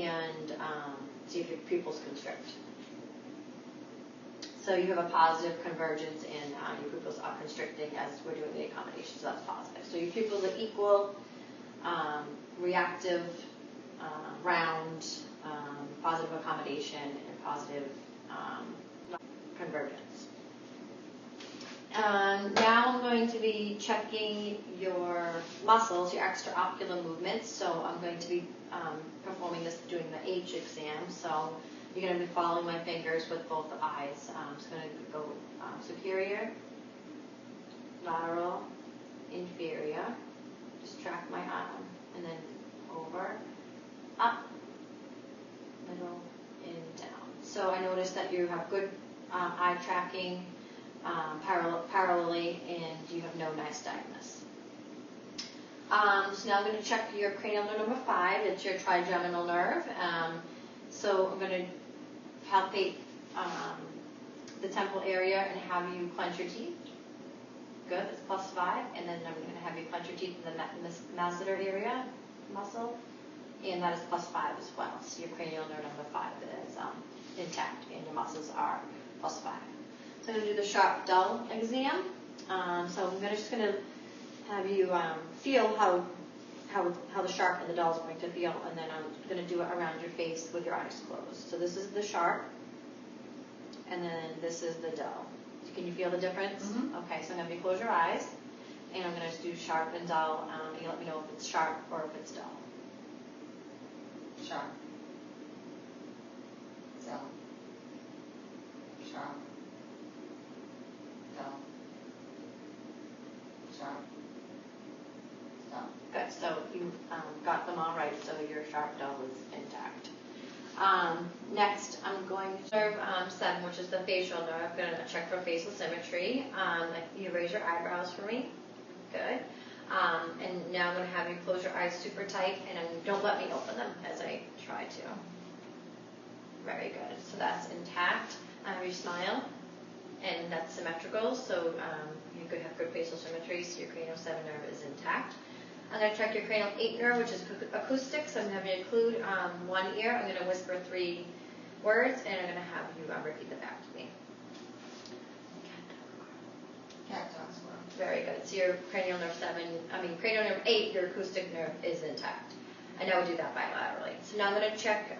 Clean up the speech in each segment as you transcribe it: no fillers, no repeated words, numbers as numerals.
and see if your pupils constrict. So you have a positive convergence and your pupils are constricting as we're doing the accommodation, so that's positive. So your pupils are equal, reactive, round, positive accommodation, and positive convergence. Now I'm going to be checking your muscles, your extraocular movements. So I'm going to be performing this, doing the H exam. So you're going to be following my fingers with both eyes. I'm just going to go superior, lateral, inferior. Just track my arm, and then over, up, middle, and down. So I noticed that you have good eye tracking parallelly, and you have no nystagmus. So now I'm going to check your cranial nerve number 5. It's your trigeminal nerve. So I'm going to palpate the temple area and have you clench your teeth. Good, it's +5. And then I'm going to have you clench your teeth in the masseter area muscle, and that is +5 as well. So your cranial nerve number 5 is intact, and your muscles are +5. So I'm going to do the sharp dull exam. So I'm just going to have you feel how the sharp and the dull is going to feel, and then I'm going to do it around your face with your eyes closed. So this is the sharp, and then this is the dull. Can you feel the difference? Mm-hmm. Okay, so I'm going to have you close your eyes, and I'm going to do sharp and dull, and you let me know if it's sharp or if it's dull. Sharp. Dull. Sharp. Dull. Sharp. Dull. Good, so you got them all right, so your sharp dull is intact. Next, I'm going to nerve 7, which is the facial nerve. I'm going to check for facial symmetry. You raise your eyebrows for me. Good. And now I'm going to have you close your eyes super tight, and don't let me open them as I try to. Very good. So that's intact. You smile, and that's symmetrical. So you could have good facial symmetry. So your cranial 7 nerve is intact. I'm going to check your cranial 8 nerve, which is acoustic. So I'm going to have you include one ear. I'm going to whisper 3 words, and I'm going to have you repeat them back to me. Cat, dog, squirrel. Very good. So your cranial nerve cranial nerve 8, your acoustic nerve is intact. I know we do that bilaterally. So now I'm going to check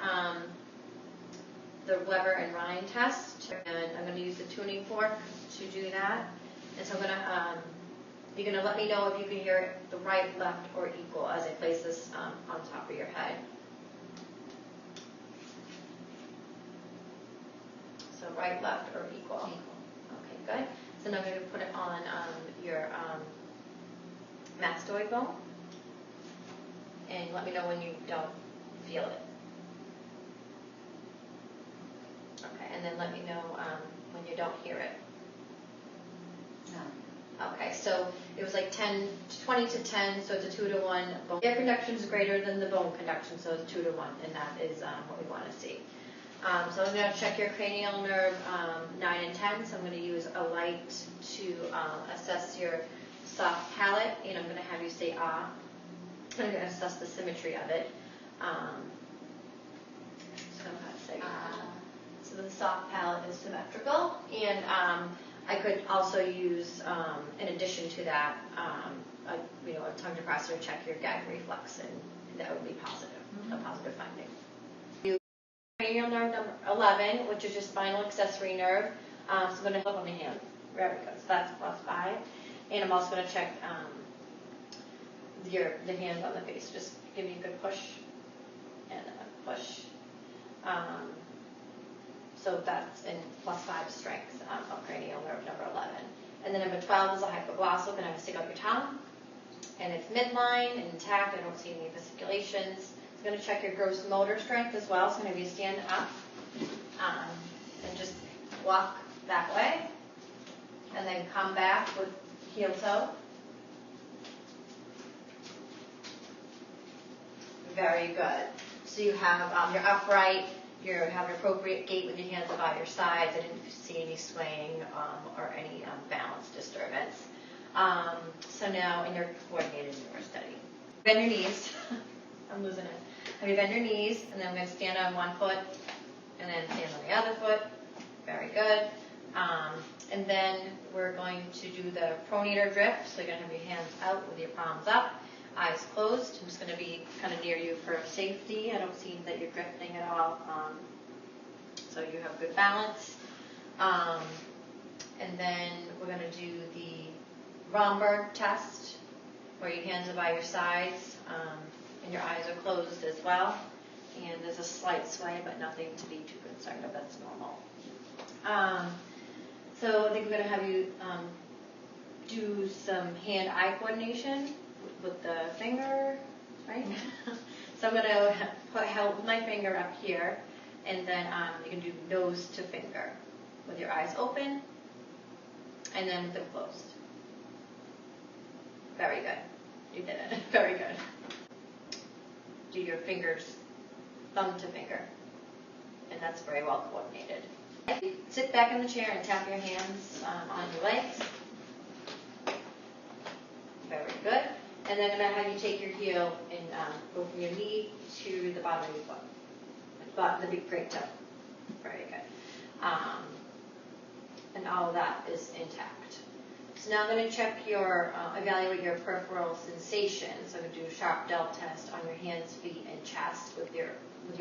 the Weber and Rhine test, and I'm going to use the tuning fork to do that. And so I'm going to you're going to let me know if you can hear it the right, left, or equal as I place this on top of your head. So right, left, or equal. Okay, good. So now I'm going to put it on your mastoid bone. And let me know when you don't feel it. Okay, and then let me know when you don't hear it. No. Okay, so it was like 20 to 10, so it's a 2 to 1. Air conduction is greater than the bone conduction, so it's 2 to 1, and that is what we want to see. So I'm going to check your cranial nerve 9 and 10, so I'm going to use a light to assess your soft palate, and I'm going to have you say ah. I'm going to assess the symmetry of it. So I'm going to say ah. So the soft palate is symmetrical, and I could also use, in addition to that, a tongue depressor to check your gag reflex, and that would be positive, a positive finding. Cranial nerve number 11, which is your spinal accessory nerve. So I'm going to hold on my hand. Very good. So that's +5. And I'm also going to check the hand on the face. Just give me a good push and a push. So that's in +5 strength of cranial nerve number 11. And then number 12 is a hypoglossal. I'm going to stick out your tongue. And it's midline and intact. I don't see any fasciculations. I'm going to check your gross motor strength as well. So I'm going to have you stand up and just walk that way. And then come back with heel toe. Very good. So you have, you're upright. You have an appropriate gait with your hands by your sides. I didn't see any swaying or any balance disturbance. So now, and you're coordinated in your study. Bend your knees. I'm losing it. Have you bend your knees, and then I'm going to stand on one foot, and then stand on the other foot. Very good. And then we're going to do the pronator drift. So you're going to have your hands out with your palms up, eyes closed. I'm just going to be kind of near you for safety. I don't see that you're drifting at all. So you have good balance. And then we're going to do the Romberg test, where your hands are by your sides, and your eyes are closed as well. And there's a slight sway, but nothing to be too concerned of. That's normal. So I think we're going to have you do some hand-eye coordination with the finger, right? So I'm going to hold my finger up here, and then you can do nose to finger with your eyes open, and then with them closed. Very good. You did it. Very good. Do your fingers thumb to finger, and that's very well coordinated. Sit back in the chair and tap your hands on your legs. Very good. And then I'm going to have you take your heel and go from your knee to the bottom of your foot, the big great toe. Very good. And all of that is intact. So now I'm going to check evaluate your peripheral sensation. So I'm going to do a sharp dull test on your hands, feet, and chest with your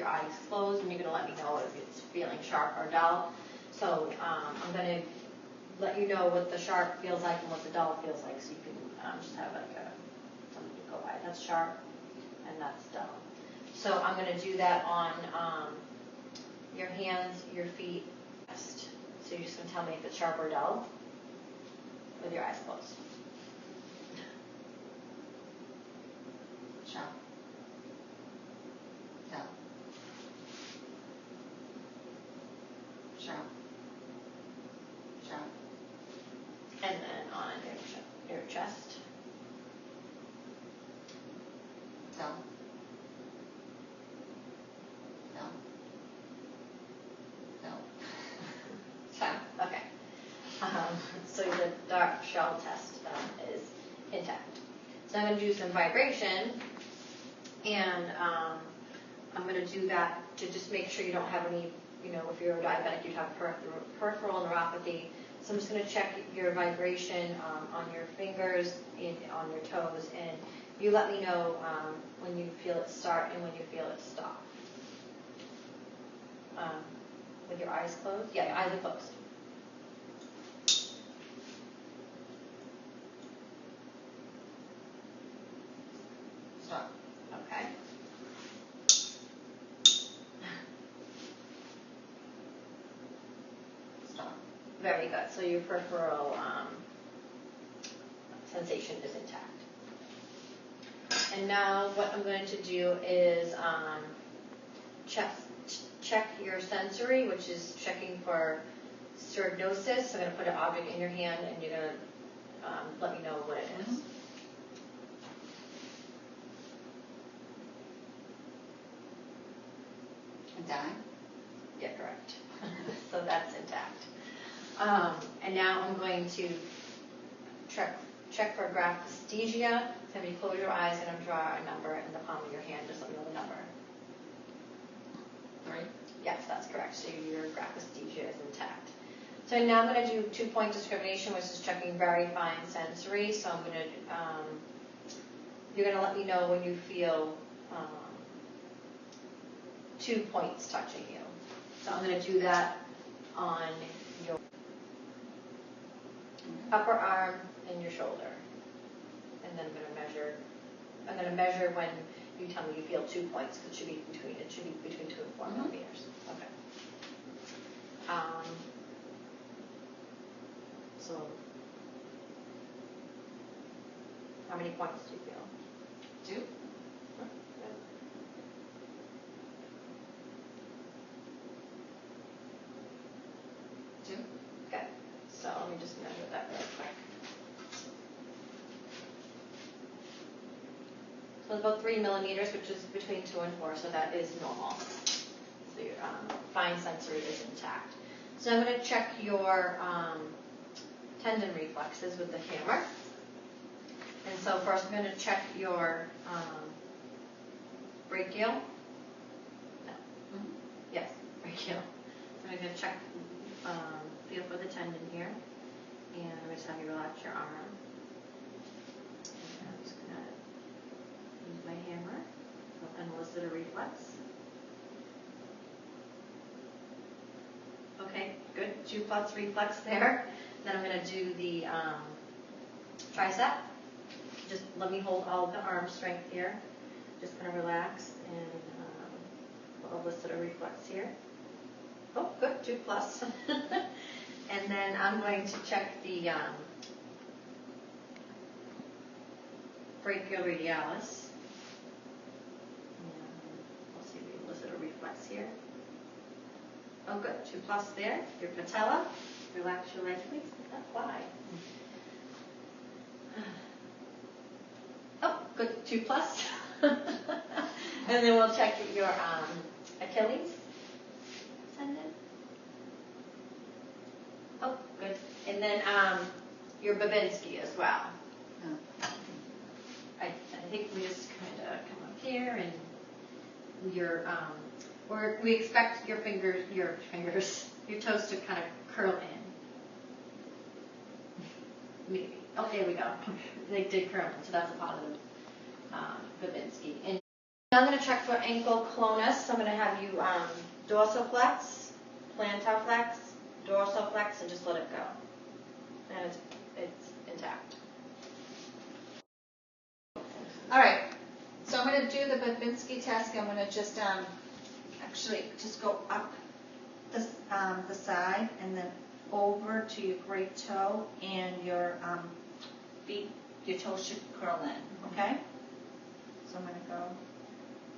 eyes closed, and you're going to let me know if it's feeling sharp or dull. So I'm going to let you know what the sharp feels like and what the dull feels like, so you can just have like something to go by. That's sharp, and that's dull. So I'm going to do that on your hands, your feet, chest. So you're just going to tell me if it's sharp or dull with your eyes closed. Sharp. Dull. Sharp. Sharp. And then on your chest. Dull. Dull. Dull. Sharp. Okay. So the dark shell test is intact. So I'm going to do some vibration, and I'm going to do that to just make sure you don't have any, if you're a diabetic, you'd have peripheral neuropathy. So I'm just going to check your vibration on your fingers and on your toes, and you let me know when you feel it start and when you feel it stop. With your eyes closed? Yeah, your eyes are closed. Stop. Okay. Stop. Very good. So your peripheral sensation is intact. And now what I'm going to do is check your sensory, which is checking for sternocleidosis. So I'm going to put an object in your hand, and you're going to let me know what it is. A dime? Yeah, correct. So that's intact. And now I'm going to check for graphesthesia. So have you close your eyes and I'm draw a number in the palm of your hand. Just let me know the number. 3. Yes, that's correct. So your graphesthesia is intact. So now I'm going to do 2-point discrimination, which is checking very fine sensory. So I'm going to, you're going to let me know when you feel 2 points touching you. So I'm going to do that on your upper arm and your shoulder. And then I'm going to measure when you tell me you feel 2 points, because it should be between 2 and 4 millimeters. Okay. So how many points do you feel? 2. Okay, so let me just measure that real quick. So it's about 3 millimeters, which is between 2 and 4, so that is normal. So your fine sensory is intact. So I'm going to check your tendon reflexes with the hammer. And so first I'm going to check your brachial check, feel for the tendon here. And I'm just have you relax your arm. And I'm just gonna use my hammer and elicit a reflex. Okay, good. 2 plus reflex there. Then I'm gonna do the tricep. Just let me hold all the arm strength here. Just gonna relax and we'll elicit a reflex here. Oh, good. 2 plus. And then I'm going to check the brachioradialis. And we'll see if we elicit a reflex here. Oh, good. 2 plus there. Your patella. Relax your leg, please. Not fly. Oh, good. 2 plus. And then we'll check your Achilles tendon. Oh, good. And then your Babinski as well. I think we just kind of come up here and we expect your toes to kind of curl in. Maybe. Oh, there we go. They did curl in, so that's a positive Babinski. And I'm going to check for ankle clonus. So I'm going to have you dorsiflex, plantarflex, dorsiflex, and just let it go. And it's intact. All right. So I'm going to do the Babinski test. I'm going to just actually just go up the side and then over to your great toe, and your feet, your toes should curl in, okay? So I'm going to go,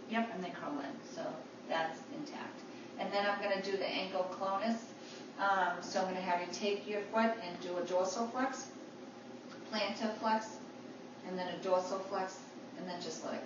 yep, and they curl in, so that's intact. And then I'm going to do the ankle clonus. So I'm going to have you take your foot and do a dorsal flex, plantar flex, and then a dorsal flex, and then just let it